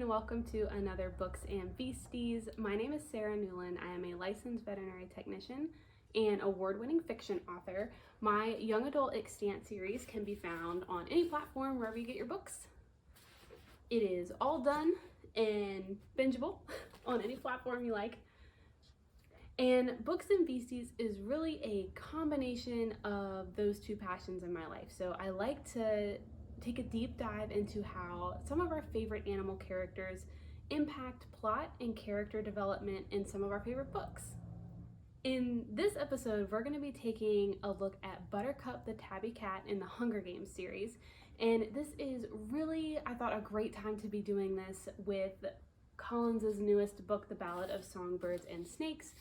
and welcome to another Books and Beasties. My name is Sarah Newland. I am a licensed veterinary technician and award-winning fiction author. My young adult extant series can be found on any platform wherever you get your books. It is all done and bingeable on any platform you like. And Books and Beasties is really a combination of those two passions in my life. So I like to take a deep dive into how some of our favorite animal characters impact plot and character development in some of our favorite books. In this episode, we're going to be taking a look at Buttercup the tabby cat in the Hunger Games series. And this is really, I thought, a great time to be doing this with Collins's newest book, The Ballad of Songbirds and Snakes,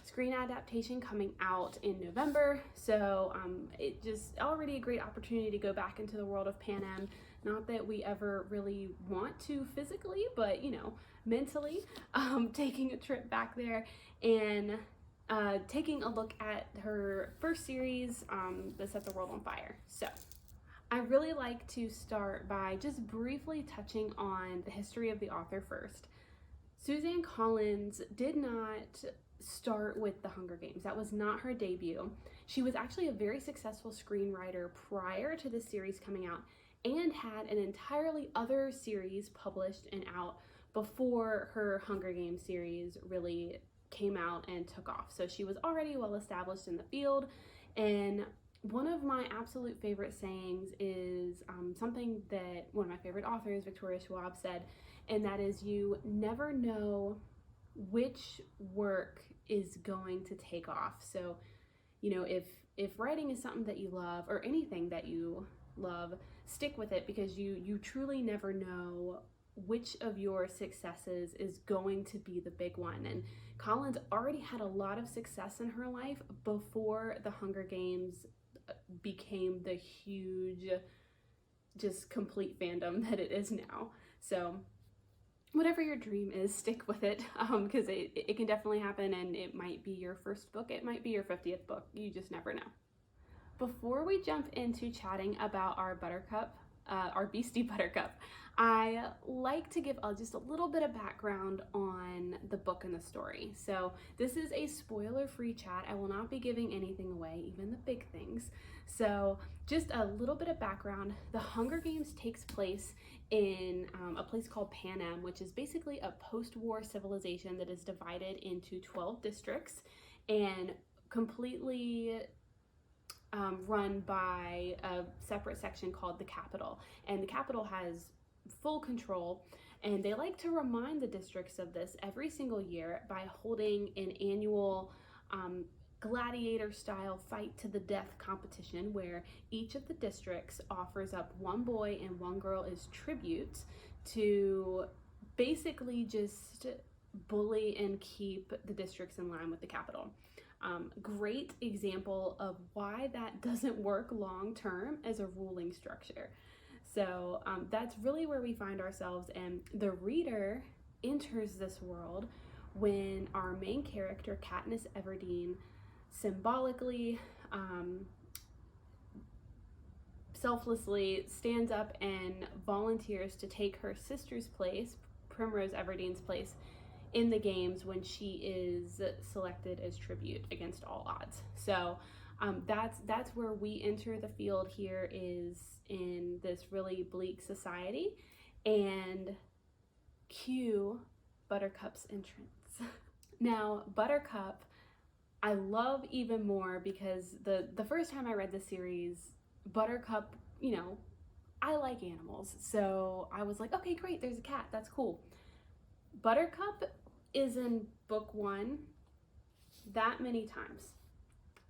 screen adaptation coming out in November. So it just already a great opportunity to go back into the world of Panem. Not that we ever really want to physically, but mentally, taking a trip back there and taking a look at her first series that set the world on fire. So I really like to start by just briefly touching on the history of the author first. Suzanne Collins did not start with the Hunger Games. That was not her debut. She was actually a very successful screenwriter prior to this series coming out and had an entirely other series published and out before her Hunger Games series really came out and took off. So she was already well established in the field, and one of my absolute favorite sayings is something that one of my favorite authors, Victoria Schwab, said, and that is, you never know which work is going to take off. So, if writing is something that you love, or anything that you love, stick with it, because you truly never know which of your successes is going to be the big one. And Collins already had a lot of success in her life before the Hunger Games became the huge, just complete fandom that it is now. So whatever your dream is, stick with it, because it can definitely happen, and it might be your first book, it might be your 50th book, you just never know. Before we jump into chatting about our Buttercup, our Beastie Buttercup, I like to give just a little bit of background on the book and the story. So this is a spoiler-free chat. I will not be giving anything away, even the big things. So just a little bit of background. The Hunger Games takes place in a place called Panem, which is basically a post-war civilization that is divided into 12 districts and completely run by a separate section called the capital. And the capital has full control, and they like to remind the districts of this every single year by holding an annual gladiator style fight to the death competition, where each of the districts offers up one boy and one girl as tribute to basically just bully and keep the districts in line with the capital. Great example of why that doesn't work long term as a ruling structure. So that's really where we find ourselves, and the reader enters this world when our main character, Katniss Everdeen, symbolically, selflessly stands up and volunteers to take her sister's place, Primrose Everdeen's place, in the games when she is selected as tribute against all odds. So that's where we enter the field here, is in this really bleak society, and cue Buttercup's entrance. Now, Buttercup I love even more because the first time I read the series, Buttercup, I like animals, so I was like, okay, great, there's a cat, that's cool. Buttercup is in book 1 that many times,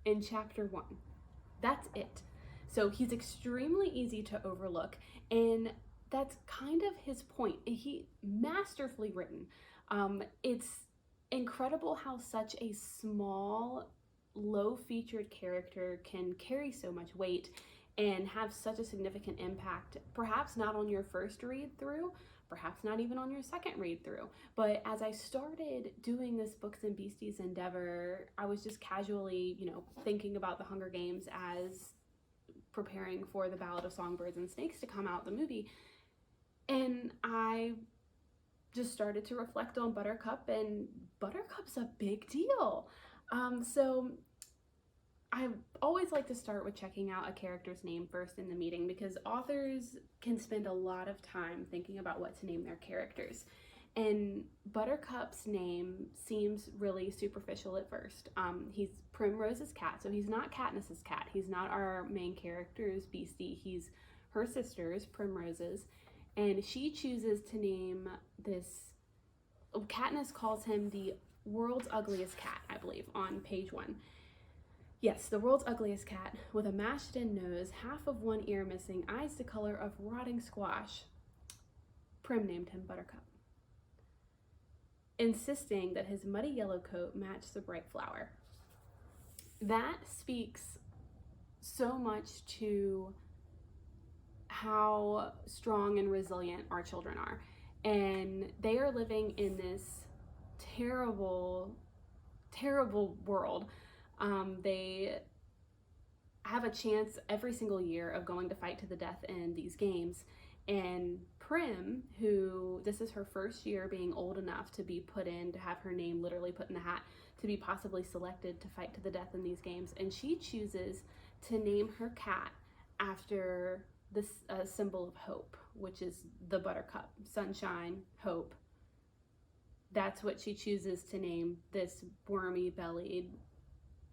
in chapter 1. That's it. So he's extremely easy to overlook, and that's kind of his point. He masterfully written. It's incredible how such a small, low-featured character can carry so much weight and have such a significant impact, perhaps not on your first read through, perhaps not even on your second read through. But as I started doing this Books and Beasties endeavor, I was just casually, thinking about the Hunger Games as preparing for The Ballad of Songbirds and Snakes to come out, the movie. And I just started to reflect on Buttercup, and Buttercup's a big deal. So I always like to start with checking out a character's name first in the meeting, because authors can spend a lot of time thinking about what to name their characters. And Buttercup's name seems really superficial at first. He's Primrose's cat, so he's not Katniss's cat. He's not our main character's Beastie. He's her sister's, Primrose's. And she chooses to name this, Katniss calls him the world's ugliest cat, I believe, on page 1. Yes, the world's ugliest cat, with a mashed-in nose, half of one ear missing, eyes the color of rotting squash. Prim named him Buttercup, insisting that his muddy yellow coat matched the bright flower. That speaks so much to how strong and resilient our children are. And they are living in this terrible, terrible world. They have a chance every single year of going to fight to the death in these games. And Prim, who this is her first year being old enough to be put in, to have her name literally put in the hat, to be possibly selected to fight to the death in these games. And she chooses to name her cat after this symbol of hope, which is the buttercup, sunshine, hope. That's what she chooses to name this wormy-bellied,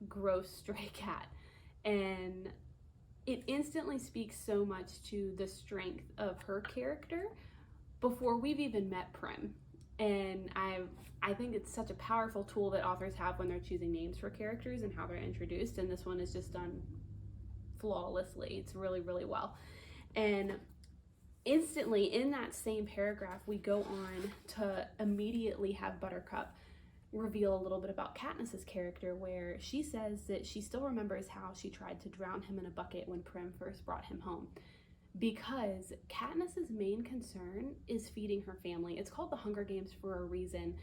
gross stray cat. And it instantly speaks so much to the strength of her character before we've even met Prim. And I think it's such a powerful tool that authors have when they're choosing names for characters and how they're introduced, and this one is just done flawlessly. It's really, really well. And instantly in that same paragraph, we go on to immediately have Buttercup reveal a little bit about Katniss's character, where she says that she still remembers how she tried to drown him in a bucket when Prim first brought him home, because Katniss's main concern is feeding her family. It's called the Hunger Games for a reason.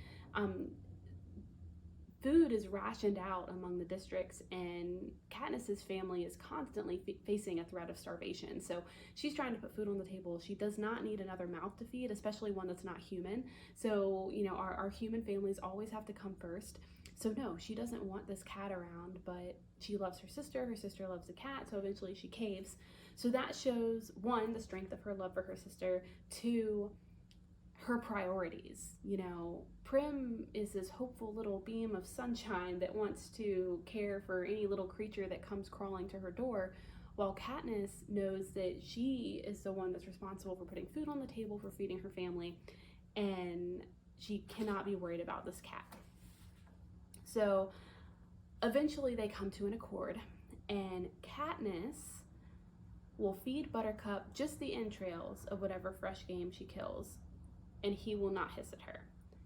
Food is rationed out among the districts, and Katniss's family is constantly facing a threat of starvation. So she's trying to put food on the table. She does not need another mouth to feed, especially one that's not human. So, you know, our human families always have to come first. So no, she doesn't want this cat around, but she loves her sister loves the cat, so eventually she caves. So that shows, 1, the strength of her love for her sister, 2, her priorities. You know, Prim is this hopeful little beam of sunshine that wants to care for any little creature that comes crawling to her door, while Katniss knows that she is the one that's responsible for putting food on the table, for feeding her family, and she cannot be worried about this cat. So eventually they come to an accord, and Katniss will feed Buttercup just the entrails of whatever fresh game she kills, and he will not hiss at her.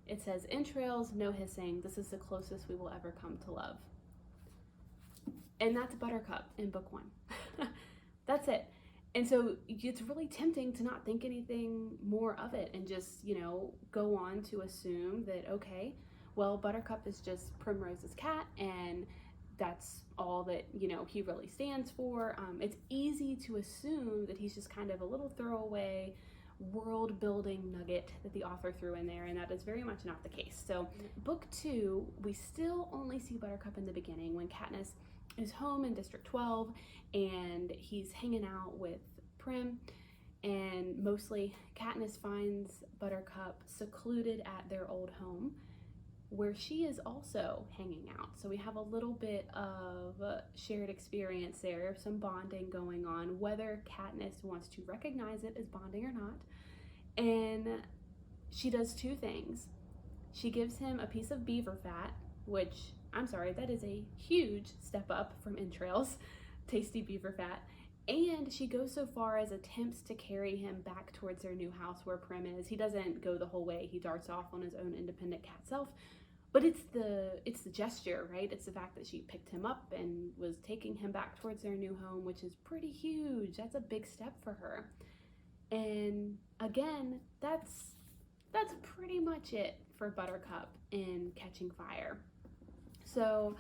It says, entrails, no hissing. This is the closest we will ever come to love. And that's Buttercup in book 1. That's it. And so it's really tempting to not think anything more of it and just, you know, go on to assume that, okay, well, Buttercup is just Primrose's cat, and that's all that, you know, he really stands for. It's easy to assume that he's just kind of a little throwaway world building nugget that the author threw in there, and that is very much not the case. So book 2, we still only see Buttercup in the beginning when Katniss is home in District 12 and he's hanging out with Prim, and mostly Katniss finds Buttercup secluded at their old home where she is also hanging out. So we have a little bit of shared experience there, some bonding going on, whether Katniss wants to recognize it as bonding or not. And she does 2 things. She gives him a piece of beaver fat, which, I'm sorry, that is a huge step up from entrails, tasty beaver fat. And she goes so far as attempts to carry him back towards their new house where Prim is. He doesn't go the whole way. He darts off on his own independent cat self. But it's the gesture, right? It's the fact that she picked him up and was taking him back towards their new home, which is pretty huge. That's a big step for her. And again, that's pretty much it for Buttercup in Catching Fire. So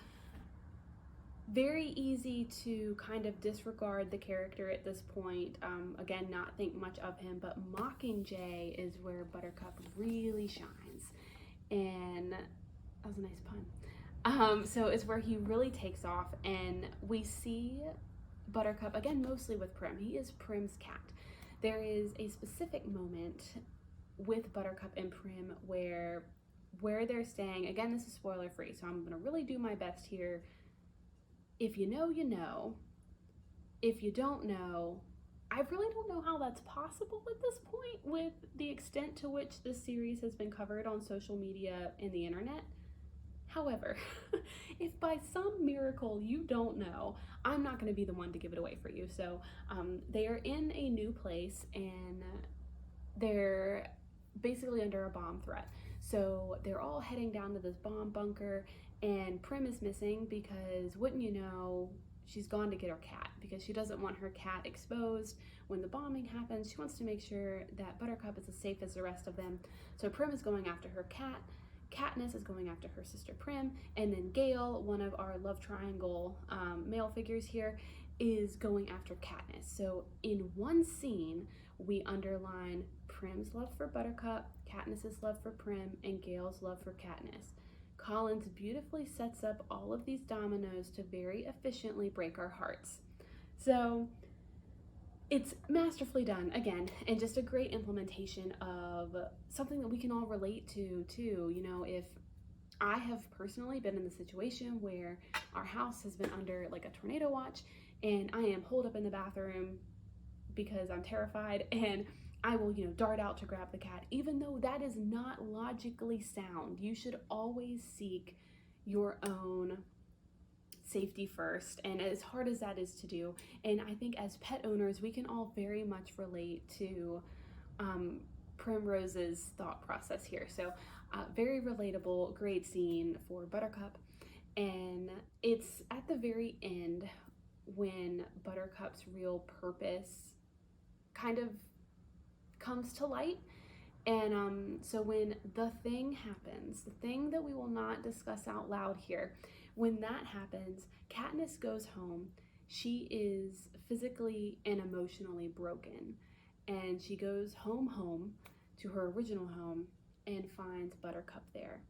very easy to kind of disregard the character at this point. Again, not think much of him, but Mockingjay is where Buttercup really shines. And that was a nice pun. So it's where he really takes off, and we see Buttercup, again, mostly with Prim. He is Prim's cat. There is a specific moment with Buttercup and Prim where they're staying. Again, this is spoiler free, so I'm gonna really do my best here. If you know, you know. If you don't know, I really don't know how that's possible at this point with the extent to which this series has been covered on social media and the internet. However, if by some miracle you don't know, I'm not going to be the one to give it away for you. So they are in a new place, and they're basically under a bomb threat. So they're all heading down to this bomb bunker, and Prim is missing because, wouldn't you know, she's gone to get her cat because she doesn't want her cat exposed when the bombing happens. She wants to make sure that Buttercup is as safe as the rest of them. So Prim is going after her cat. Katniss is going after her sister Prim, and then Gale, one of our love triangle male figures here, is going after Katniss. So in one scene, we underline Prim's love for Buttercup, Katniss's love for Prim, and Gale's love for Katniss. Collins beautifully sets up all of these dominoes to very efficiently break our hearts. So it's masterfully done, again, and just a great implementation of something that we can all relate to, too. You know, if I have personally been in the situation where our house has been under like a tornado watch, and I am holed up in the bathroom because I'm terrified, and I will, dart out to grab the cat, even though that is not logically sound. You should always seek your own safety first, and as hard as that is to do, and I think as pet owners we can all very much relate to Primrose's thought process here. So very relatable, great scene for Buttercup. And it's at the very end when Buttercup's real purpose kind of comes to light. And so when the thing happens, the thing that we will not discuss out loud here, when that happens, Katniss goes home. She is physically and emotionally broken, and she goes home to her original home and finds Buttercup there.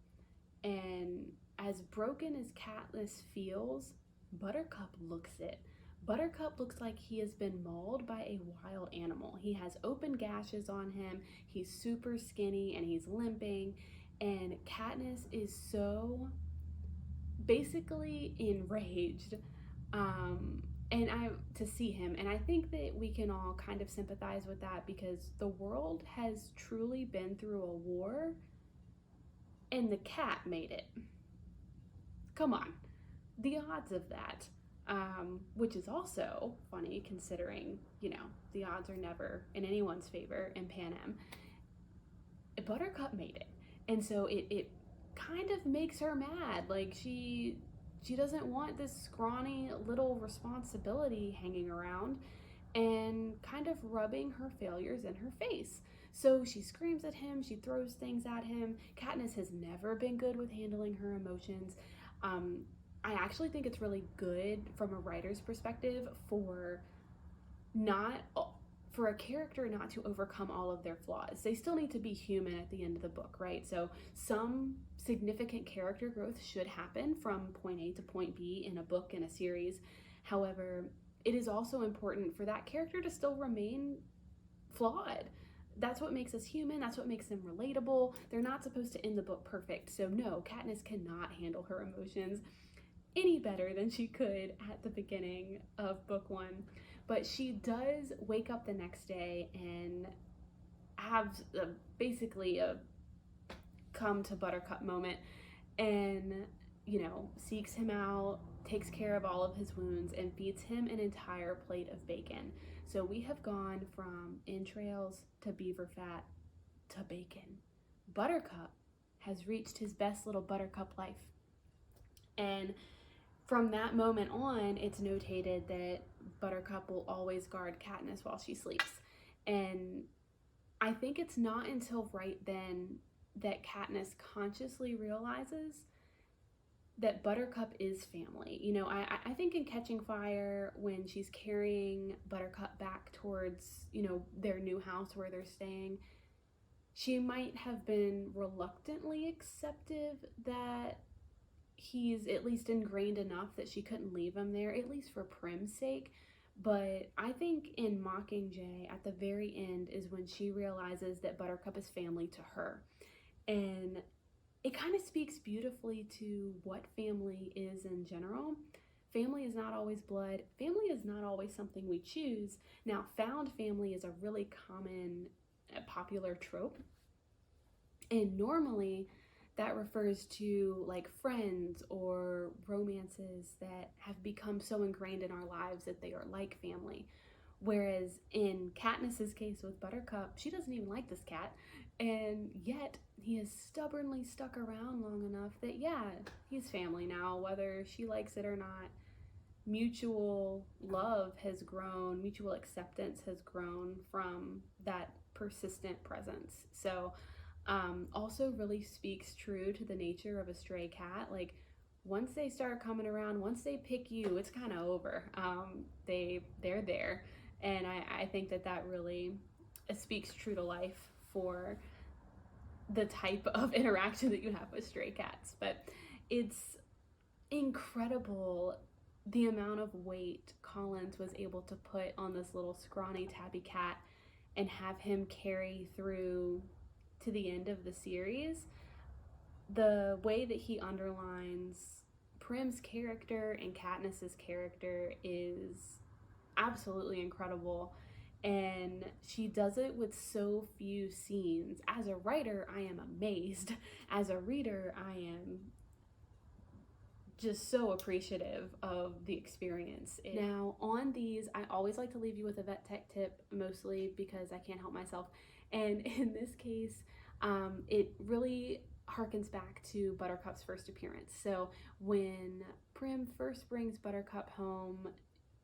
And as broken as Katniss feels, Buttercup looks it. Buttercup looks like he has been mauled by a wild animal. He has open gashes on him, he's super skinny, and he's limping, and Katniss is so basically enraged to see him. And I think that we can all kind of sympathize with that, because the world has truly been through a war, and the cat made it. Come on, the odds of that. Which is also funny considering, the odds are never in anyone's favor in Panem. Buttercup made it. And so it kind of makes her mad. Like she doesn't want this scrawny little responsibility hanging around and kind of rubbing her failures in her face. So she screams at him, she throws things at him. Katniss has never been good with handling her emotions. I actually think it's really good from a writer's perspective for a character not to overcome all of their flaws. They still need to be human at the end of the book, right? So some significant character growth should happen from point A to point B in a book, in a series. However, it is also important for that character to still remain flawed. That's what makes us human. That's what makes them relatable. They're not supposed to end the book perfect. So no, Katniss cannot handle her emotions any better than she could at the beginning of book one. But she does wake up the next day and have basically a come to Buttercup moment, and seeks him out, takes care of all of his wounds, and feeds him an entire plate of bacon. So we have gone from entrails to beaver fat to bacon. Buttercup has reached his best little Buttercup life. And from that moment on, it's notated that Buttercup will always guard Katniss while she sleeps. And I think it's not until right then that Katniss consciously realizes that Buttercup is family. You know, I think in Catching Fire, when she's carrying Buttercup back towards, you know, their new house where they're staying, she might have been reluctantly acceptive that he's at least ingrained enough that she couldn't leave him there, at least for Prim's sake. But I think in Mockingjay, at the very end, is when she realizes that Buttercup is family to her. And it kind of speaks beautifully to what family is in general. Family is not always blood. Family is not always something we choose. Now, found family is a really common, popular trope. And normally that refers to like friends or romances that have become so ingrained in our lives that they are like family. Whereas in Katniss's case with Buttercup, she doesn't even like this cat, and yet he has stubbornly stuck around long enough that, yeah, he's family now, whether she likes it or not. Mutual love has grown, mutual acceptance has grown from that persistent presence. So also really speaks true to the nature of a stray cat. Like, once they start coming around, once they pick you, it's kind of over. They're there. And I think that really speaks true to life for the type of interaction that you have with stray cats. But it's incredible the amount of weight Collins was able to put on this little scrawny tabby cat and have him carry through to the end of the series. The way that he underlines Prim's character and Katniss's character is absolutely incredible, and she does it with so few scenes. As a writer, I am amazed. As a reader, I am just so appreciative of the experience. Now, on these, I always like to leave you with a VTech tip, mostly because I can't help myself. And in this case, it really harkens back to Buttercup's first appearance. So when Prim first brings Buttercup home,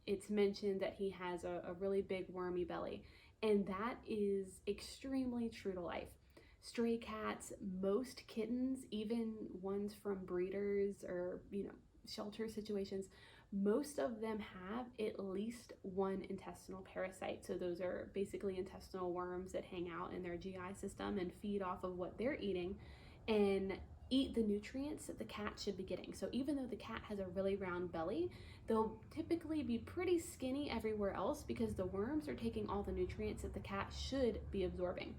it's mentioned that he has a really big wormy belly, and that is extremely true to life. Stray cats, most kittens, even ones from breeders or, you know, shelter situations, most of them have at least one intestinal parasite. So those are basically intestinal worms that hang out in their GI system and feed off of what they're eating and eat the nutrients that the cat should be getting. So even though the cat has a really round belly, they'll typically be pretty skinny everywhere else because the worms are taking all the nutrients that the cat should be absorbing.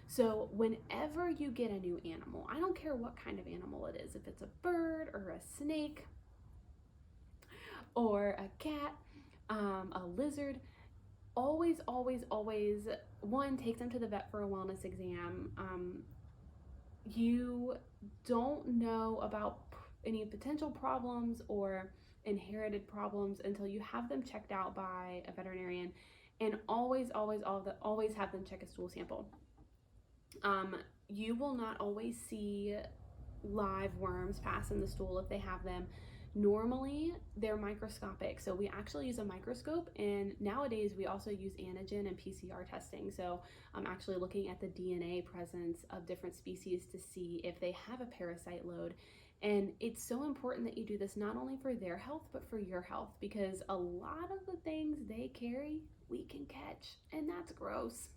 So whenever you get a new animal, I don't care what kind of animal it is, if it's a bird or a snake or a cat, a lizard, always, one, take them to the vet for a wellness exam. You don't know about any potential problems or inherited problems until you have them checked out by a veterinarian, and always have them check a stool sample. You will not always see live worms pass in the stool if they have them. Normally they're microscopic, so we actually use a microscope, and nowadays we also use antigen and PCR testing. So I'm actually looking at the DNA presence of different species to see if they have a parasite load. And it's so important that you do this not only for their health but for your health, because a lot of the things they carry we can catch, and that's gross.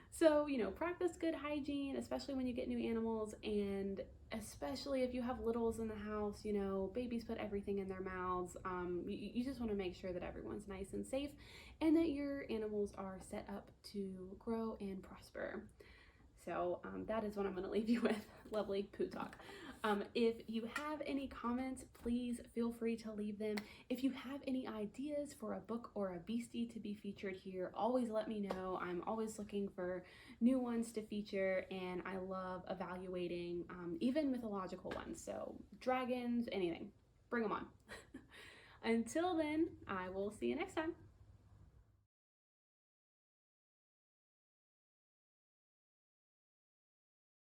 So, you know, practice good hygiene, especially when you get new animals, and especially if you have littles in the house. You know, babies put everything in their mouths. You just want to make sure that everyone's nice and safe and that your animals are set up to grow and prosper. So that is what I'm going to leave you with. Lovely poo talk. If you have any comments, please feel free to leave them. If you have any ideas for a book or a beastie to be featured here, always let me know. I'm always looking for new ones to feature, and I love evaluating even mythological ones. So dragons, anything, bring them on. Until then, I will see you next time.